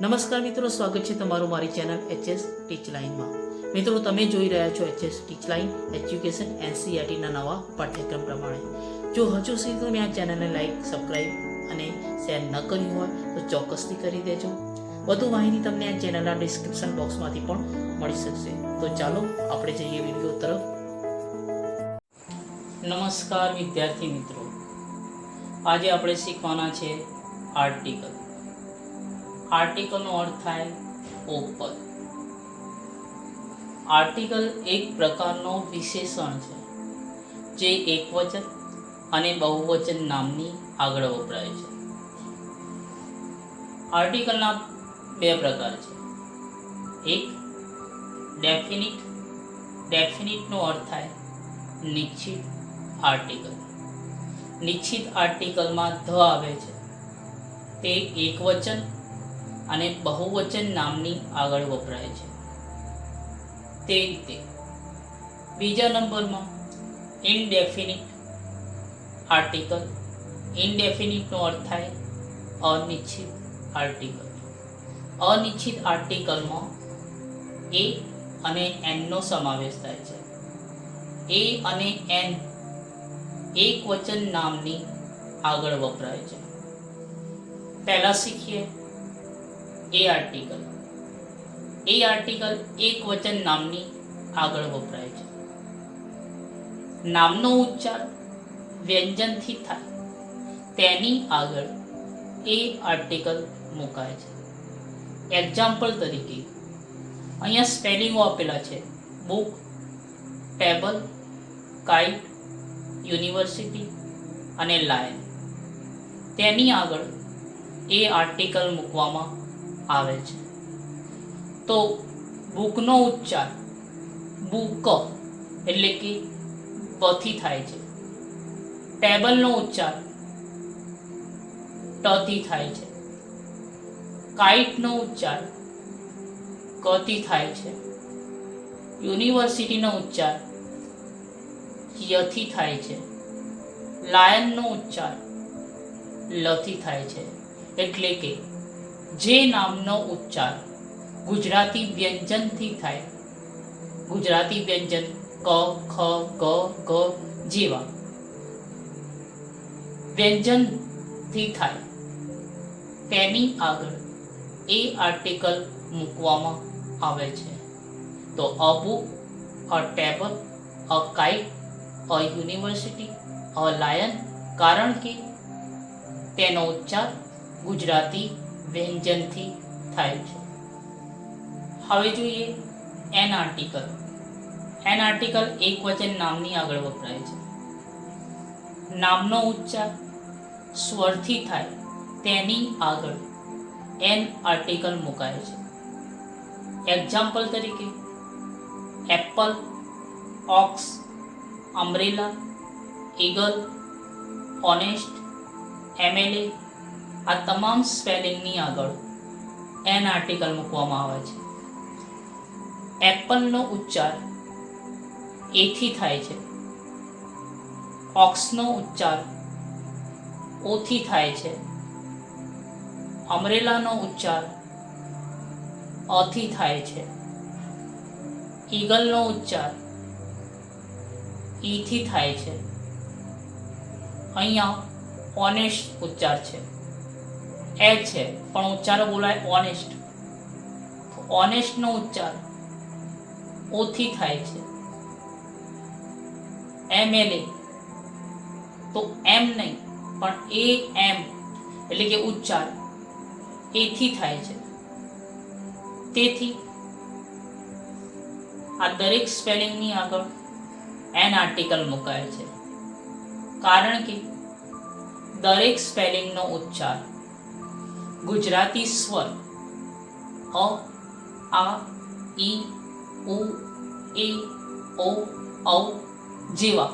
નમસ્કાર મિત્રો, સ્વાગત છે તમારું મારી ચેનલ એચએસ ટીચ લાઇનમાં। મિત્રો, તમે જોઈ રહ્યા છો એચએસ ટીચ લાઇન એજ્યુકેશન એનસીઈઆરટીના નવા પાઠ્યક્રમ પ્રમાણે। જો હજુ સુધી તમે આ ચેનલને લાઇક, સબસ્ક્રાઇબ અને શેર ન કર્યું હોય તો ચોક્કસથી કરી દેજો। વધુ માહિતી તમને આ ચેનલના ડિસ્ક્રિપ્શન બોક્સમાંથી પણ મળી શકશે। તો ચાલો આપણે જઈએ વિડીયો તરફ। નમસ્કાર વિદ્યાર્થી મિત્રો, આજે આપણે શીખવાના છે આર્ટિકલ। આર્ટિકલનો અર્થ થાય ઉપપદ। આર્ટિકલ એક પ્રકારનો વિશેષણ છે જે એકવચન અને બહુવચન નામની આગળ વપરાય છે। આર્ટિકલના બે પ્રકાર છે। એક ડેફિનિટ। ડેફિનિટનો અર્થ થાય નિશ્ચિત આર્ટિકલ। નિશ્ચિત આર્ટિકલમાં ધ આવે છે, તે એકવચન અને બહુવચન નામની આગળ વપરાય છે। તે રીતે બીજા નંબરમાં ઇનડેફિનિટ આર્ટિકલ। ઇનડેફિનિટનો અર્થ થાય અનિશ્ચિત આર્ટિકલ। અનિશ્ચિત આર્ટિકલમાં એ અને એનનો સમાવેશ થાય છે। એ અને એન એકવચન નામની આગળ વપરાય છે। પહેલા શીખીએ એ આર્ટિકલ। એ આર્ટિકલ એકવચન નામની આગળ વપરાય છે। નામનો ઉચ્ચાર વ્યંજનથી થાય તેની આગળ એ આર્ટિકલ મુકાય છે। એક્ઝામ્પલ તરીકે અહીંયા સ્પેલિંગો આપેલા છે: બુક, ટેબલ, કાઇટ, યુનિવર્સિટી અને લાયન। તેની આગળ એ આર્ટિકલ મૂકવામાં આવે છે। તો બુકનો ઉચ્ચાર બુક એટલે કે બથી થાય છે। ટેબલનો ઉચ્ચાર ટથી થાય છે। કાઇટનો ઉચ્ચાર કથી થાય છે। યુનિવર્સિટીનો ઉચ્ચાર યથી થાય છે। લાયનનો ઉચ્ચાર લથી થાય છે। એટલે કે જે નામનો ઉચ્ચાર ગુજરાતી વ્યંજનથી થાય, ગુજરાતી વ્યંજન ક, ખ, ગ, ઘ જેવા વ્યંજનથી થાય તેની આગળ એ આર્ટિકલ મૂકવામાં આવે છે। તો અ book, a table, a kite, a university, a lion, કારણ કે તેનો ઉચ્ચાર ગુજરાતી વ્યંજનથી થાય છે। હવે જોઈએ એન આર્ટિકલ। એન આર્ટિકલ એકવચન નામની આગળ વપરાય છે। નામનો ઉચ્ચાર સ્વરથી થાય તેની આગળ એન આર્ટિકલ મુકાય છે। એક્ઝામ્પલ તરીકે Apple, ox, umbrella, eagle, honest, MLA આ તમામ સ્પેલિંગની આગળ એન આર્ટિકલ મૂકવામાં આવે છે। એપલનો ઉચ્ચાર એથી થાય છે। ઓક્સનો ઉચ્ચાર ઓથી થાય છે। અમ્બ્રેલાનો ઉચ્ચાર અથી થાય છે। ઈગલનો ઉચ્ચાર ઈથી થાય છે। અહીંયા ઓનેસ્ટ ઉચ્ચાર છે, એ છે પણ ઉચ્ચાર બોલાય ઓનેસ્ટ। ઓનેસ્ટનો ઉચ્ચાર ઓથી થાય છે। એમએલએ તો એમ નહીં પણ એ એમ એટલે કે ઉચ્ચાર એથી થાય છે। તેથી આ દરેક સ્પેલિંગની આગળ એન આર્ટિકલ મુકાય છે, કારણ કે દરેક સ્પેલિંગનો ઉચ્ચાર ગુજરાતી સ્વર અ, આ, ઈ, ઉ, એ, ઓ, ઔ જેવા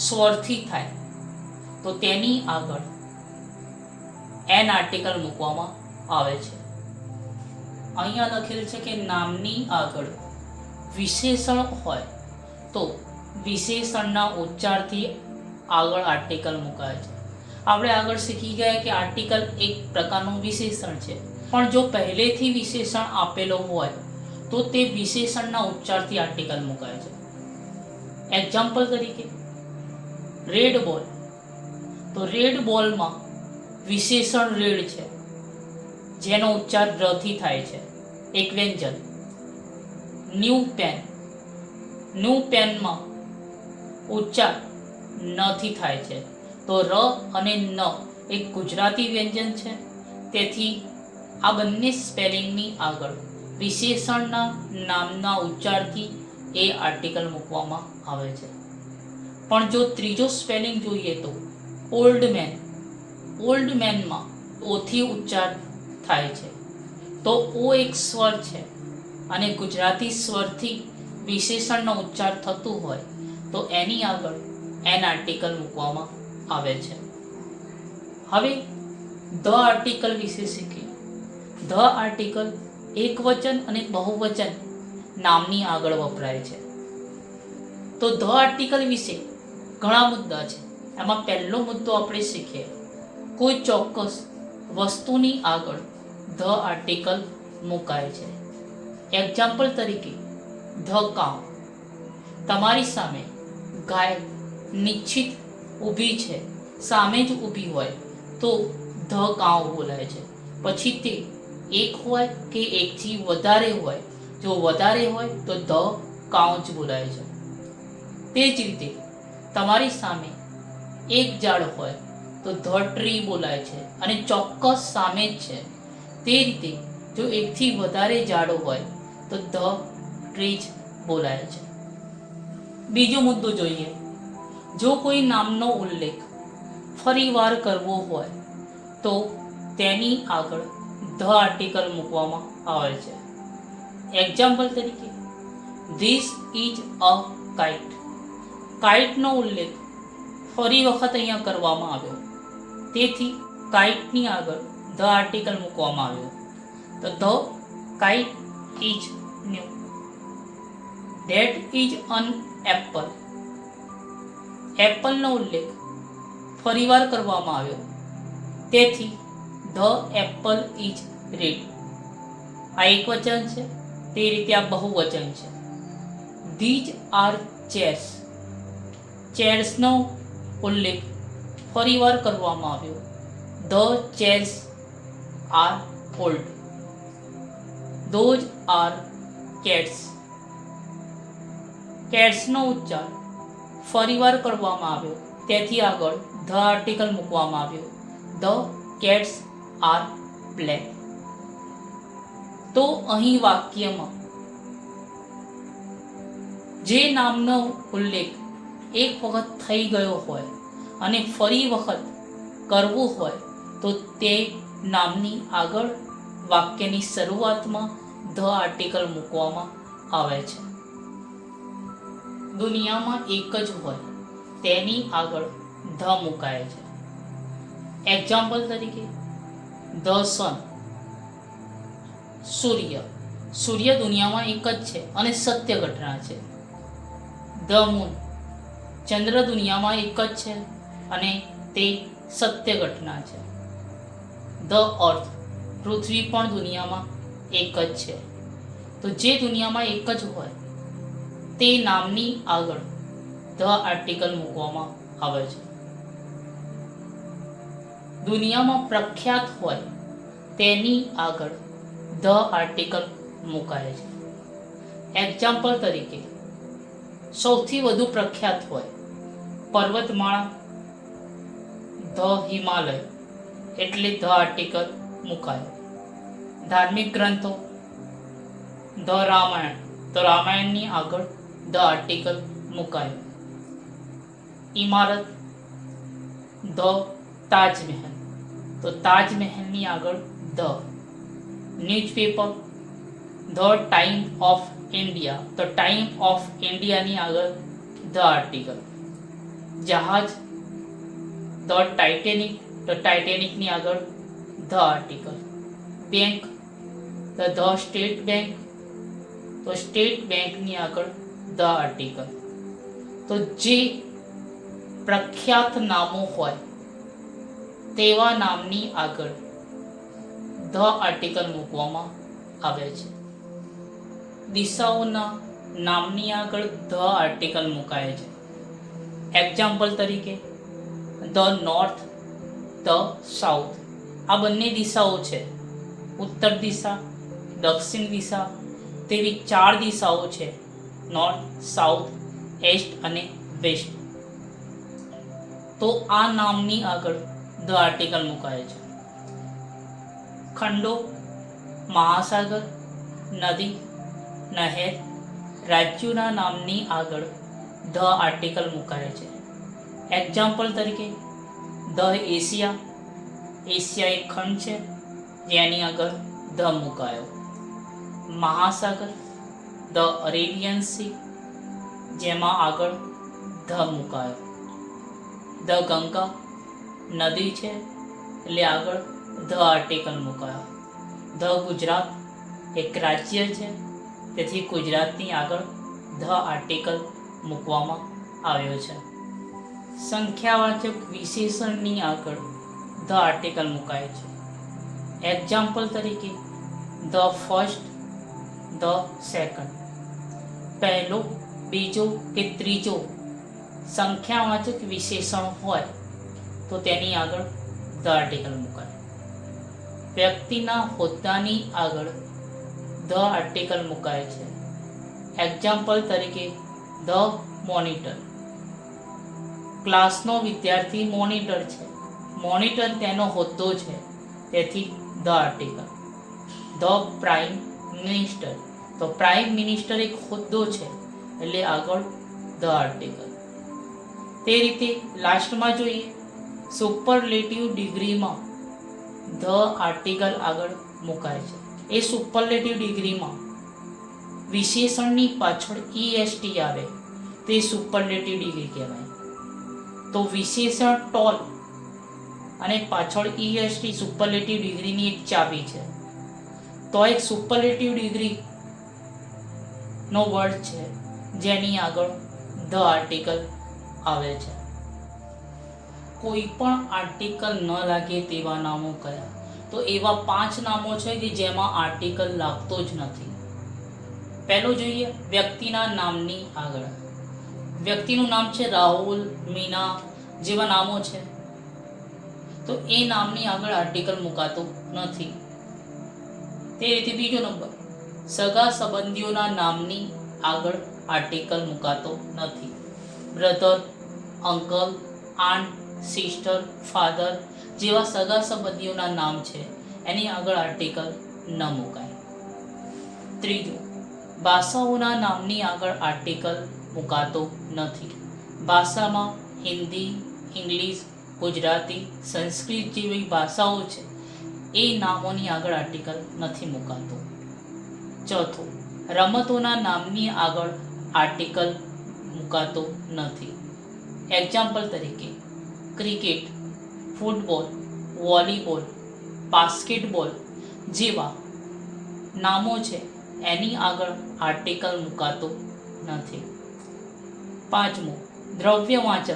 સ્વરથી થાય તો તેની આગળ એન આર્ટિકલ મૂકવામાં આવે છે। અહીંયા લખેલ છે કે નામની આગળ વિશેષણ હોય તો વિશેષણના ઉચ્ચારથી આગળ આર્ટિકલ મુકાય છે। આપણે આગળ શીખી ગયા કે આર્ટિકલ એક પ્રકારનું વિશેષણ છે, પણ જો પહેલેથી વિશેષણ આપેલો હોય તો તે વિશેષણના ઉચ્ચારથી આર્ટિકલ મુકાય છે. એક્ઝામ્પલ તરીકે રેડ બોલ, તો રેડ બોલમાં વિશેષણ રેડ છે જેનો ઉચ્ચાર ર થી થાય છે, એક વ્યંજન. ન્યૂ પેન, ન્યૂ પેનમાં ઉચ્ચાર ન થી થાય છે, તો ર અને ન એક ગુજરાતી વ્યંજન છે, તેથી આ બંને સ્પેલિંગની આગળ વિશેષણના નામના ઉચ્ચારથી એ આર્ટિકલ મૂકવામાં આવે છે. પણ જો ત્રીજો સ્પેલિંગ જોઈએ તો ઓલ્ડ મેન, ઓલ્ડ મેનમાં ઓથી ઉચ્ચાર થાય છે, તો ઓ એક સ્વર છે અને ગુજરાતી સ્વરથી વિશેષણનો ઉચ્ચાર થતું હોય તો એની આગળ એન આર્ટિકલ મૂકવામાં આવે છે. હવે ધ આર્ટિકલ વિશે શીખીએ. ધ આર્ટિકલ એકવચન અને બહુવચન નામની આગળ વપરાય છે. તો ધ આર્ટિકલ વિશે ઘણા મુદ્દા છે. એમાં પહેલો મુદ્દો આપણે શીખીએ, કોઈ ચોક્કસ વસ્તુની આગળ ધ આર્ટિકલ મુકાય છે. એક્ઝામ્પલ તરીકે ધ કાઉ, તમારી સામે ગાય નિશ્ચિત ઊભી છે, સામે જ ઊભી હોય તો ધ કાઉ બોલાય છે. પછી તે એક હોય કે એકથી વધારે હોય, જો વધારે હોય તો ધ કાઉ જ બોલાય છે. તે જ રીતે તમારી સામે એક ઝાડ હોય તો ધ ટ્રી બોલાય છે અને ચોક્કસ સામે જ છે. તે રીતે જો એકથી વધારે ઝાડો હોય તો ધ ટ્રી જ બોલાય છે. બીજો મુદ્દો જોઈએ, જો કોઈ નામનો ઉલ્લેખ ફરીવાર કરવો હોય તો તેની આગળ ધ આર્ટિકલ મૂકવામાં આવે છે. એક્ઝામ્પલ તરીકે ધીસ ઇઝ અ કાઇટ, કાઇટનો ઉલ્લેખ ફરી વખત અહીંયા કરવામાં આવ્યો, તેથી કાઇટની આગળ ધ આર્ટિકલ મૂકવામાં આવ્યો, તો the kite is new. That is an apple, એપલનો ઉલ્લેખ ફરીવાર કરવામાં આવ્યો, તેથી ધ એપલ ઇઝ રેડ. આ એક વચન છે, તે રીતે આ બહુવચન છે. ધીઝ આર ચેર્સ, ચેર્સનો ઉલ્લેખ ફરીવાર કરવામાં આવ્યો, the chairs are old. Those are cats, કેટ્સનો ઉચ્ચાર ફરીવાર કરવામાં આવ્યો, તેથી આગળ ધ આર્ટિકલ મૂકવામાં આવ્યો, ધ કેટ્સ આર બ્લેક. તો અહીં વાક્યમાં જે નામનો ઉલ્લેખ એક વખત થઈ ગયો હોય અને ફરી વખત કરવું હોય તો તે નામની આગળ વાક્યની શરૂઆતમાં ધ આર્ટિકલ મૂકવામાં આવે છે. દુનિયામાં એક જ હોય તેની આગળ ધ મુકાય છે. એક્ઝામ્પલ તરીકે ધ સન, સૂર્ય, સૂર્ય દુનિયામાં એક જ છે અને સત્ય ઘટના છે. ધ મૂન, ચંદ્ર દુનિયામાં એક જ છે અને તે સત્ય ઘટના છે. ધ અર્થ, પૃથ્વી પણ દુનિયામાં એક જ છે. તો જે દુનિયામાં એક જ હોય તે નામની આગળ ધ આર્ટિકલ મૂકવામાં આવે છે. દુનિયામાં પ્રખ્યાત હોય તેની આગળ ધ આર્ટિકલ મુકાય છે. એક્ઝામ્પલ તરીકે સૌથી વધુ પ્રખ્યાત હોય પર્વતમાળા, ધ હિમાલય, એટલે ધ આર્ટિકલ મુકાય. ધાર્મિક ગ્રંથો, ધ રામાયણ, તો રામાયણની આગળ ધ આર્ટિકલ મુકાય. ઇમારત, ધ તાજમહેલ, તો તાજમહેલની આગળ the. Newspaper, the time of India, તો ટાઈમ ઓફ ઇન્ડિયાની આગળ ધ આર્ટિકલ. જહાજ, ધ ટાઇટેનિક, તો ટાઇટેનિકની આગળ the article. Bank, the state bank, તો સ્ટેટ બેંકની આગળ ધ આર્ટિકલ. તો જે પ્રખ્યાત નામો હોય તેવા નામની આગળ ધ આર્ટિકલ મૂકવામાં આવે છે. દિશાઓના નામની આગળ ધ આર્ટિકલ મુકાય છે. એક્ઝામ્પલ તરીકે ધ નોર્થ, ધ સાઉથ. આ બંને દિશાઓ છે. ઉત્તર દિશા, દક્ષિણ દિશા તેવી 4 દિશાઓ છે. નોર્થ, સાઉથ, એસ્ટ અને વેસ્ટ. તો આ નામની આગળ ધ આર્ટિકલ મુકાય છે. ખંડો, મહાસાગર, નદી, નહેર, રાજ્યોના નામની આગળ ધ આર્ટિકલ મુકાય છે. એક્ઝામ્પલ તરીકે ધ એશિયા. એશિયા એક ખંડ છે જેની આગળ ધ મુકાયો. મહાસાગર, ધ અરેબિયન સી, જેમાં આગળ ધ મુકાયો. ધ ગંગા નદી છે એટલે આગળ ધ આર્ટિકલ મુકાયો. ધ ગુજરાત એક રાજ્ય છે તેથી ગુજરાતની આગળ ધ આર્ટિકલ મૂકવામાં આવ્યો છે. સંખ્યાવાચક વિશેષણની આગળ ધ આર્ટિકલ મુકાય છે. એક્ઝામ્પલ તરીકે ધ ફર્સ્ટ, ધ સેકન્ડ. પહેલો, બીજો કે ત્રીજો સંખ્યાવાચક વિશેષણ હોય તો તેની આગળ ધ આર્ટિકલ મુકાય. વ્યક્તિના હોદ્દાની આગળ ધ આર્ટિકલ મુકાય છે. એક્ઝામ્પલ તરીકે ધ મોનિટર. ક્લાસનો વિદ્યાર્થી મોનિટર છે. મોનિટર તેનો હોદ્દો છે તેથી the article. The prime minister. તો પ્રાઇમ મિનિસ્ટર એક હોદ્દો છે એટલે આગળ ધ આર્ટિકલ. તે રીતે લાસ્ટમાં જોઈએ સુપરલેટિવ ડિગ્રીમાં ધ આર્ટિકલ આગળ મુકાય છે. એ સુપરલેટિવ ડિગ્રીમાં વિશેષણની પાછળ EST આવે તે સુપરલેટિવ ડિગ્રી કહેવાય. તો વિશેષણ ટોલ અને પાછળ EST સુપરલેટિવ ડિગ્રીની એક ચાવી છે. તો એક સુપરલેટિવ ડિગ્રી નો વર્ડ છે જેની આગળ ધ આર્ટિકલ આવે છે. કોઈ પણ આર્ટિકલ ન લાગે તેવા નામો કયા? તો એવા 5 નામો છે કે જેમાં આર્ટિકલ લાગતો જ નથી. પહેલું જોઈએ વ્યક્તિના નામની આગળ. વ્યક્તિનું નામ છે રાહુલ, મીના જેવા નામો છે તો એ નામની આગળ આર્ટિકલ મુકાતો નથી. તે રીતે બીજો નંબર સગા સંબંધીઓના નામની આગળ આર્ટિકલ મુકાતો નથી. Brother, uncle, aunt, sister, father જેવા સગા સંબંધીઓના નામ છે એની આગળ આર્ટિકલ ન મુકાય. ત્રીજું ભાષાઓના નામની આગળ આર્ટિકલ મુકાતો નથી. ભાષામાં હિન્દી, ઇંગ્લિશ, ગુજરાતી, સંસ્કૃત જેવી ભાષાઓ છે એ નામોની આગળ આર્ટિકલ નથી મુકાતો. ચોથું રમતોના નામની આગળ આર્ટિકલ મુકાતો નથી. એક્ઝામ્પલ તરીકે ક્રિકેટ, ફૂટબોલ, વોલીબોલ, બાસ્કેટબોલ જેવા નામો છે એની આગળ આર્ટિકલ મુકાતો નથી. પાંચમું દ્રવ્યવાચક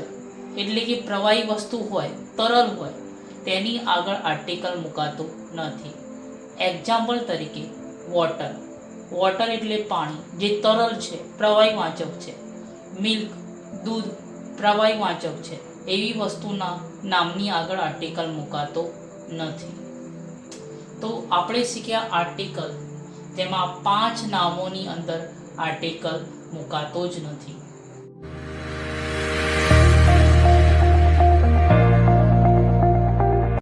એટલે કે પ્રવાહી વસ્તુ હોય, તરલ હોય તેની આગળ આર્ટિકલ મુકાતો નથી. એક્ઝામ્પલ તરીકે વોટર. વોટર એટલે પાણી જે તરલ છે, પ્રવાહી વાચક છે. મિલ્ક, દૂધ પ્રવાહી વાચક છે. એવી વસ્તુના નામની આગળ આર્ટિકલ મુકાતો નથી. તો આપણે શીખ્યા આર્ટિકલ, તેમાં 5 નામોની અંદર આર્ટિકલ મુકાતો જ નથી.